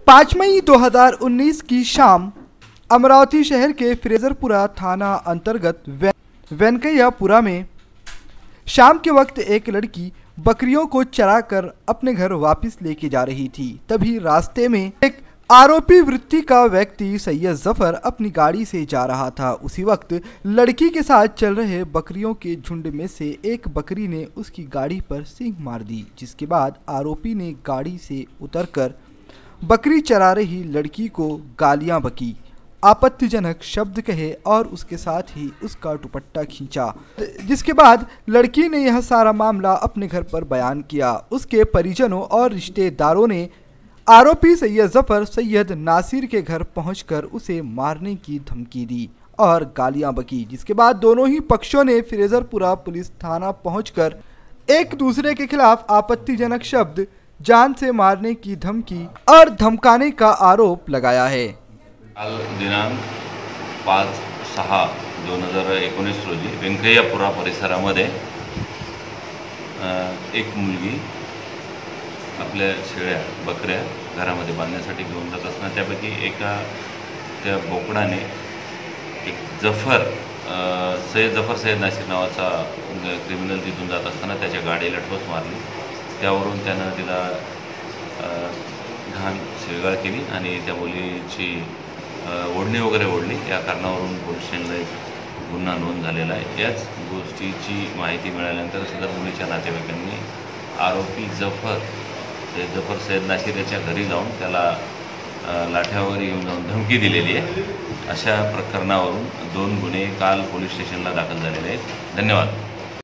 5 मई 2019 की शाम अमरावती शहर के फ्रेजरपुरा थाना अंतर्गत वेंकैयापुरा में शाम के वक्त एक लड़की बकरियों को चराकर अपने घर वापस लेके जा रही थी। तभी रास्ते में एक आरोपी वृत्ति का व्यक्ति सैयद जफर अपनी गाड़ी से जा रहा था। उसी वक्त लड़की के साथ चल रहे बकरियों के झुंड में से एक बकरी ने उसकी गाड़ी पर सींग मार दी, जिसके बाद आरोपी ने गाड़ी से उतरकर बकरी चरा रही लड़की को गालियां बकी, आपत्तिजनक शब्द कहे और उसके साथ ही उसका दुपट्टा खींचा, जिसके बाद लड़की ने यह सारा मामला अपने घर पर बयान किया। उसके परिजनों और रिश्तेदारों ने आरोपी सैयद जफर सैयद नासिर के घर पहुंचकर उसे मारने की धमकी दी और गालियां बकी, जिसके बाद दोनों ही पक्षों ने फ्रेजरपुरा पुलिस थाना पहुंचकर एक दूसरे के खिलाफ आपत्तिजनक शब्द, जान से मारने की धमकी और धमकाने का आरोप लगाया है। काल दिनांक 5/6/2019 रोजी वेंकैयापुरा परिसरामध्ये एक मुलगी आपल्या शेळ्या बकऱ्या घरामध्ये बांधण्यासाठी घेऊन जात असताना त्यापैकी एका त्या बोकडाने एक सैयद नासिर नावाचा क्रिमिनल तिथून जात असताना त्याच्या गाडीला ठोस मारली। त्यावरून त्यानं तिला घाण शिवीगाळ केली आणि त्या मुलीची ओढणी वगैरे ओढली। या कारणावरून पोलीस स्टेशनला एक गुन्हा नोंद झालेला आहे। याच गोष्टीची माहिती मिळाल्यानंतर सदर मुलीच्या नातेवाईकांनी आरोपी जफर सैयद नासिर याच्या घरी जाऊन त्याला लाठ्यावर येऊन जाऊन धमकी दिलेली आहे। अशा प्रकरणावरून 2 गुन्हे काल पोलीस स्टेशनला दाखल झालेले आहेत। धन्यवाद।